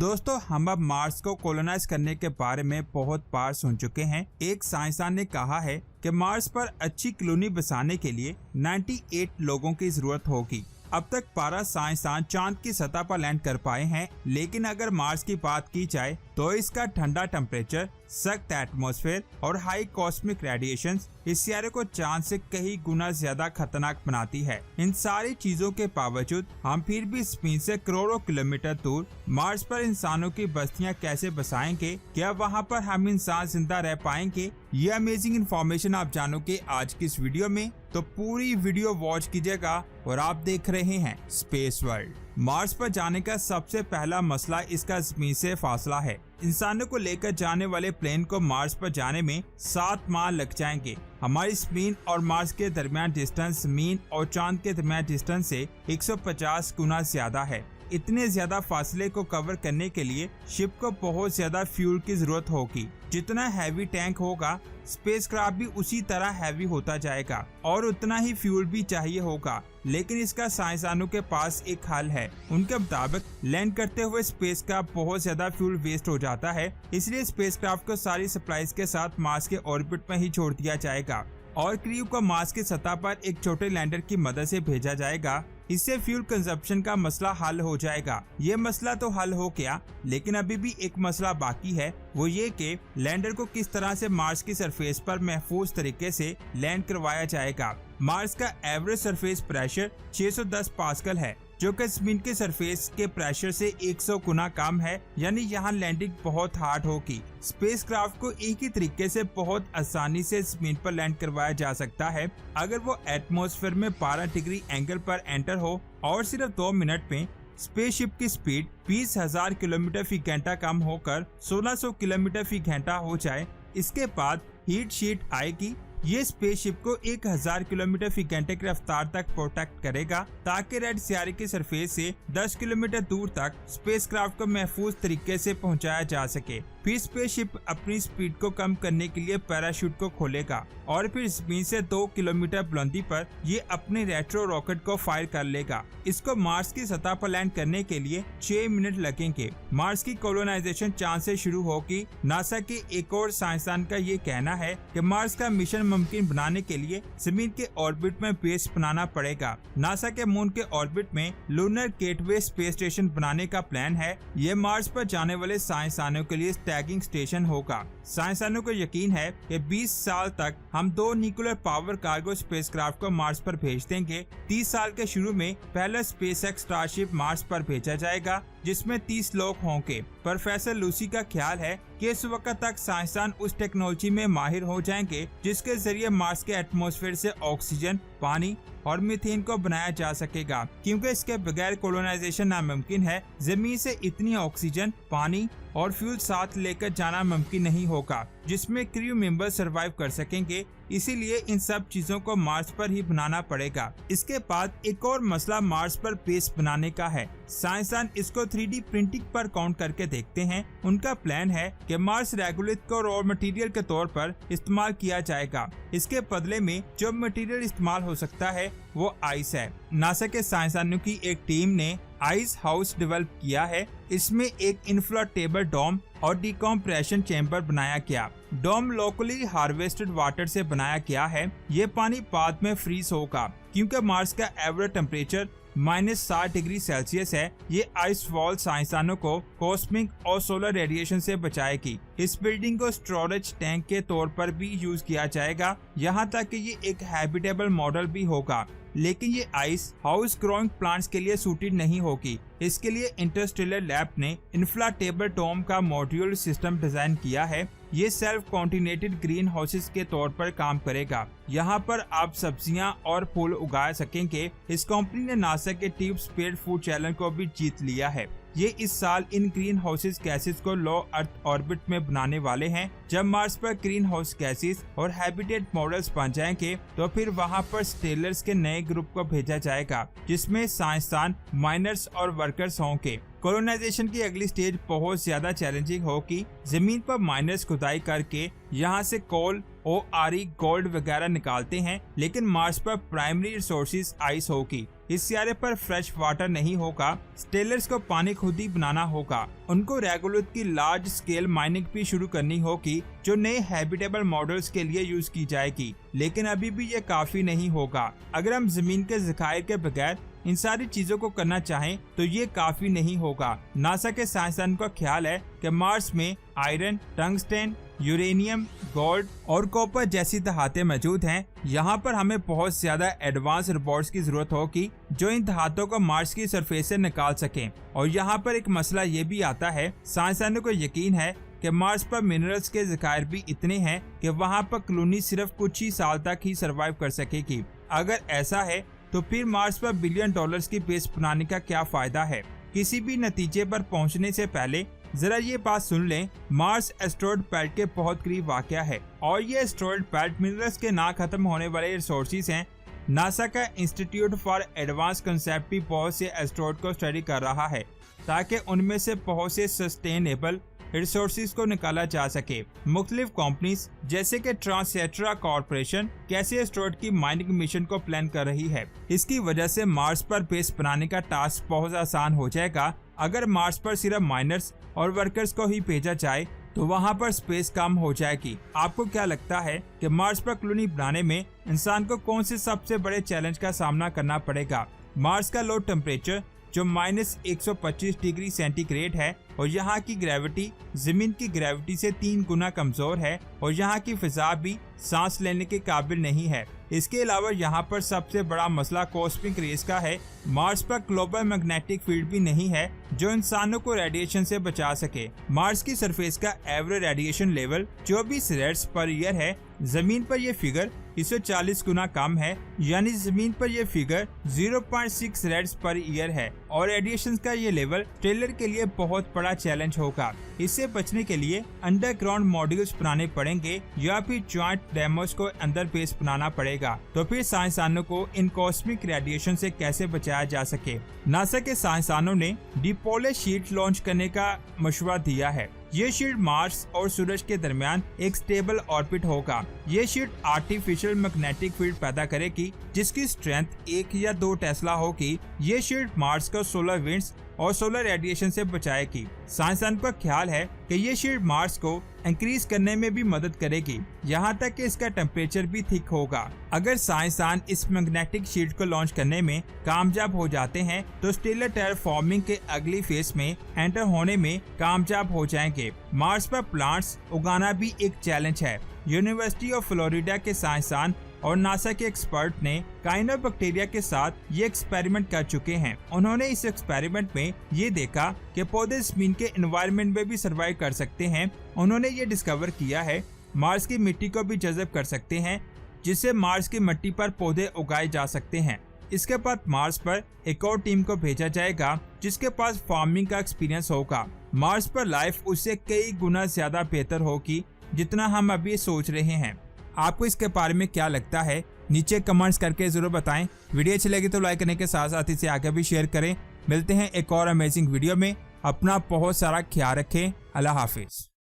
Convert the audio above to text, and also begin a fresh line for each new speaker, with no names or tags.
दोस्तों, हम अब मार्स को कॉलोनाइज करने के बारे में बहुत बार सुन चुके हैं। एक साइंसदान ने कहा है कि मार्स पर अच्छी कॉलोनी बसाने के लिए 98 लोगों की जरूरत होगी। अब तक 12 साइंसदान चांद की सतह पर लैंड कर पाए हैं, लेकिन अगर मार्स की बात की जाए तो इसका ठंडा टेम्परेचर, सख्त एटमॉस्फेयर और हाई कॉस्मिक रेडिएशन इस सियारे को चांद से कई गुना ज्यादा खतरनाक बनाती है। इन सारी चीजों के बावजूद हम फिर भी स्पेन से करोड़ों किलोमीटर दूर मार्स पर इंसानों की बस्तियां कैसे बसाएंगे? क्या वहां पर हम इंसान जिंदा रह पाएंगे? ये अमेजिंग इन्फॉर्मेशन आप जानोगे आज की इस वीडियो में, तो पूरी वीडियो वॉच कीजिएगा। और आप देख रहे हैं स्पेस वर्ल्ड। मार्स पर जाने का सबसे पहला मसला इसका जमीन से फासला है। इंसानों को लेकर जाने वाले प्लेन को मार्स पर जाने में 7 माह लग जाएंगे। हमारी जमीन और मार्स के दरमियान डिस्टेंस जमीन और चांद के दरमियान डिस्टेंस से 150 गुना ज्यादा है। इतने ज्यादा फासले को कवर करने के लिए शिप को बहुत ज्यादा फ्यूल की जरूरत होगी। जितना हैवी टैंक होगा, स्पेसक्राफ्ट भी उसी तरह हैवी होता जाएगा और उतना ही फ्यूल भी चाहिए होगा। लेकिन इसका साइंसदानों के पास एक हल है। उनके मुताबिक लैंड करते हुए स्पेस का बहुत ज्यादा फ्यूल वेस्ट हो जाता है, इसलिए स्पेसक्राफ्ट को सारी सप्लाईज के साथ मार्स के ऑर्बिट में ही छोड़ दिया जाएगा और क्रू को मार्स की सतह पर एक छोटे लैंडर की मदद से भेजा जाएगा। इससे फ्यूल कंजप्शन का मसला हल हो जाएगा। ये मसला तो हल हो गया, लेकिन अभी भी एक मसला बाकी है, वो ये कि लैंडर को किस तरह से मार्स की सरफेस पर महफूज तरीके से लैंड करवाया जाएगा। मार्स का एवरेज सरफेस प्रेशर 610 पास्कल है, जो कि जमीन के सरफेस के प्रेशर से 100 गुना कम है, यानी यहाँ लैंडिंग बहुत हार्ड होगी। स्पेसक्राफ्ट को एक ही तरीके से बहुत आसानी से जमीन पर लैंड करवाया जा सकता है अगर वो एटमॉस्फेयर में 12 डिग्री एंगल पर एंटर हो और सिर्फ 2 मिनट में स्पेसशिप की स्पीड 20,000 किलोमीटर फी घंटा कम होकर 1600 किलोमीटर फी घंटा हो जाए। इसके बाद हीट शीट आएगी। ये स्पेसशिप को 1000 किलोमीटर फी घंटे की रफ्तार तक प्रोटेक्ट करेगा, ताकि रेड सियारे की सरफेस से 10 किलोमीटर दूर तक स्पेसक्राफ्ट को महफूज तरीके से पहुंचाया जा सके। फिर स्पेसशिप अपनी स्पीड को कम करने के लिए पैराशूट को खोलेगा और फिर जमीन से 2 किलोमीटर बुलंदी पर ये अपने रेट्रो रॉकेट को फायर कर लेगा। इसको मार्स की सतह पर लैंड करने के लिए 6 मिनट लगेंगे। मार्स की कॉलोनाइजेशन चांद से शुरू होगी। नासा के एक और साइंसदान का ये कहना है कि मार्स का मिशन मुमकिन बनाने के लिए जमीन के ऑर्बिट में बेस बनाना पड़ेगा। नासा के मून के ऑर्बिट में लूनर गेटवे स्पेस स्टेशन बनाने का प्लान है। ये मार्स पर जाने वाले साइंसदानों के लिए टैगिंग स्टेशन होगा। साइंसदानों को यकीन है कि 20 साल तक हम 2 न्यूक्लियर पावर कार्गो स्पेसक्राफ्ट को मार्स पर भेज देंगे। 30 साल के शुरू में पहला स्पेसएक्स स्टारशिप मार्स पर भेजा जाएगा, जिसमें 30 लोग होंगे। प्रोफेसर लूसी का ख्याल है कि इस वक्त तक साइंसदान उस टेक्नोलॉजी में माहिर हो जाएंगे जिसके जरिए मार्स के एटमॉस्फेयर से ऑक्सीजन, पानी और मीथेन को बनाया जा सकेगा, क्योंकि इसके बगैर कॉलोनाइजेशन नामुमकिन है। जमीन से इतनी ऑक्सीजन, पानी और फ्यूल साथ लेकर जाना मुमकिन नहीं होगा जिसमें क्रू मेंबर सरवाइव कर सकेंगे। इसीलिए इन सब चीजों को मार्स पर ही बनाना पड़ेगा। इसके बाद एक और मसला मार्स पर बेस बनाने का है। साइंसदान इसको 3D प्रिंटिंग पर काउंट करके देखते हैं। उनका प्लान है कि मार्स रेगुलिथ को रॉ मटेरियल के तौर पर इस्तेमाल किया जाएगा। इसके बदले में जो मटेरियल इस्तेमाल हो सकता है वो आइस है। नासा के साइंसदानों की एक टीम ने आइस हाउस डेवलप किया है। इसमें एक इन्फ्लेटेबल डोम और डिकम्प्रेशन चैम्बर बनाया गया। डोम लोकली हार्वेस्टेड वाटर से बनाया गया है। ये पानी बाद में फ्रीज होगा, क्योंकि मार्स का एवरेज टेम्परेचर -60 डिग्री सेल्सियस है। ये आइस वॉल साइंसदानों को कॉस्मिक और सोलर रेडिएशन से बचाएगी। इस बिल्डिंग को स्टोरेज टैंक के तौर पर भी यूज किया जाएगा, यहाँ तक कि ये एक हैबिटेबल मॉडल भी होगा। लेकिन ये आइस हाउस ग्रोइंग प्लांट्स के लिए सूटेड नहीं होगी। इसके लिए इंटरस्टेलर लैब ने इन्फ्लेटेबल डोम का मॉड्यूलर सिस्टम डिजाइन किया है। ये सेल्फ कॉन्टिनेटेड ग्रीन हाउसेस के तौर पर काम करेगा। यहाँ पर आप सब्जियां और फूल उगा सकेंगे। इस कंपनी ने नासा के टीप स्पेड फूड चैलेंज को भी जीत लिया है। ये इस साल इन ग्रीन हाउसेस गैसेस को लो अर्थ ऑर्बिट में बनाने वाले हैं। जब मार्स पर ग्रीन हाउस गैसेस और हैबिटेट मॉडल्स बन जाएंगे तो फिर वहाँ पर स्टेलर्स के नए ग्रुप को भेजा जाएगा, जिसमें साइंसदान, माइनर्स और वर्कर्स होंगे। कॉलोनाइजेशन की अगली स्टेज बहुत ज्यादा चैलेंजिंग होगी। जमीन पर माइनर्स खुदाई करके यहाँ से कोल, ORE, गोल्ड वगैरह निकालते हैं, लेकिन मार्स पर प्राइमरी रिसोर्सेज आइस होगी। इस सियारे पर फ्रेश वाटर नहीं होगा। स्टेलर्स को पानी खुद ही बनाना होगा। उनको रेगुलर की लार्ज स्केल माइनिंग भी शुरू करनी होगी जो नए हैबिटेबल मॉडल्स के लिए यूज की जाएगी। लेकिन अभी भी ये काफी नहीं होगा। अगर हम जमीन के ज़खायर के बगैर इन सारी चीजों को करना चाहें तो ये काफी नहीं होगा। नासा के साइंसदान का ख्याल है कि मार्स में आयरन, टंगस्टन, यूरेनियम, गोल्ड और कॉपर जैसी धातें मौजूद हैं। यहाँ पर हमें बहुत ज्यादा एडवांस रोबोट्स की जरूरत होगी जो इन धातों को मार्स की सरफेस से निकाल सकें। और यहाँ पर एक मसला ये भी आता है, साइंसदानों को यकीन है कि मार्स पर मिनरल्स के ज़खायर भी इतने हैं कि वहाँ पर कॉलोनी सिर्फ कुछ ही साल तक ही सरवाइव कर सकेगी। अगर ऐसा है तो फिर मार्स पर $बिलियन की बेस बनाने का क्या फायदा है। किसी भी नतीजे पर पहुंचने से पहले जरा ये बात सुन लें, मार्स एस्टेरॉयड बेल्ट के बहुत करीब वाक़या है और ये एस्टेरॉयड बेल्ट मिनरल्स के ना खत्म होने वाले रिसोर्सेज हैं। नासा का इंस्टीट्यूट फॉर एडवांस कंसेप्ट भी बहुत से एस्टेरॉयड को स्टडी कर रहा है ताकि उनमें से बहुत से सस्टेनेबल रिसोर्सेज को निकाला जा सके। मुख्तलिफ कंपनीज जैसे कि ट्रांसएट्रा कॉर्पोरेशन कैसे एस्टेरॉयड की माइनिंग मिशन को प्लान कर रही है। इसकी वजह से मार्स पर बेस बनाने का टास्क बहुत आसान हो जाएगा। अगर मार्स पर सिर्फ माइनर्स और वर्कर्स को ही भेजा जाए तो वहाँ पर स्पेस कम हो जाएगी। आपको क्या लगता है कि मार्स पर कॉलोनी बनाने में इंसान को कौन से सबसे बड़े चैलेंज का सामना करना पड़ेगा? मार्स का लो टेम्परेचर जो -125 डिग्री सेंटीग्रेड है और यहाँ की ग्रेविटी जमीन की ग्रेविटी से 3 गुना कमजोर है और यहाँ की फिजा भी सांस लेने के काबिल नहीं है। इसके अलावा यहाँ पर सबसे बड़ा मसला कॉस्मिक रेस का है। मार्स पर ग्लोबल मैग्नेटिक फील्ड भी नहीं है जो इंसानों को रेडिएशन से बचा सके। मार्स की सरफेस का average radiation level 24 rads per year है। जमीन पर यह फिगर 140 गुना कम है, यानी जमीन पर यह फिगर 0.6 रेड्स पर ईयर है और रेडिएशन का ये लेवल स्टेलर के लिए बहुत बड़ा चैलेंज होगा। इससे बचने के लिए अंडरग्राउंड मॉड्यूल्स बनाने पड़ेंगे या फिर जॉइंट डेमोस को अंदर बेस बनाना पड़ेगा। तो फिर साइंसदानों को इन कॉस्मिक रेडिएशन से कैसे बचाया जा सके? नासा के साइंसदानों ने डिपोलर शीट लॉन्च करने का मशवरा दिया है। ये शीट मार्स और सूरज के दरमियान एक स्टेबल ऑर्बिट होगा। ये शीट आर्टिफिशियल मैग्नेटिक फील्ड पैदा करेगी जिसकी स्ट्रेंथ 1 या 2 टेस्ला होगी। ये शीट मार्स को सोलर विंड्स और सोलर रेडिएशन से बचाएगी। साइंसदान का ख्याल है कि ये शीट मार्स को इंक्रीज करने में भी मदद करेगी, यहाँ तक कि इसका टेम्परेचर भी थिक होगा। अगर साइंसदान इस मैग्नेटिक शीट को लॉन्च करने में कामयाब हो जाते हैं तो स्टेलर टेराफॉर्मिंग के अगली फेज में एंटर होने में कामयाब हो जाएंगे। मार्स पर प्लांट्स उगाना भी एक चैलेंज है। यूनिवर्सिटी ऑफ फ्लोरिडा के साइंसदान और नासा के एक्सपर्ट ने काइनोबैक्टीरिया के साथ ये एक्सपेरिमेंट कर चुके हैं। उन्होंने इस एक्सपेरिमेंट में ये देखा कि पौधे जमीन के एनवायरनमेंट में भी सर्वाइव कर सकते हैं। उन्होंने ये डिस्कवर किया है मार्स की मिट्टी को भी जज़ब कर सकते हैं, जिससे मार्स की मिट्टी पर पौधे उगाए जा सकते हैं। इसके बाद मार्स पर एक और टीम को भेजा जाएगा जिसके पास फार्मिंग का एक्सपीरियंस होगा। मार्स पर लाइफ उससे कई गुना ज्यादा बेहतर होगी जितना हम अभी सोच रहे हैं। आपको इसके बारे में क्या लगता है? नीचे कमेंट्स करके जरूर बताएं। वीडियो अच्छी लगी तो लाइक करने के साथ साथ इसे आगे भी शेयर करें। मिलते हैं एक और अमेजिंग वीडियो में। अपना बहुत सारा ख्याल रखें। अल्लाह हाफिज।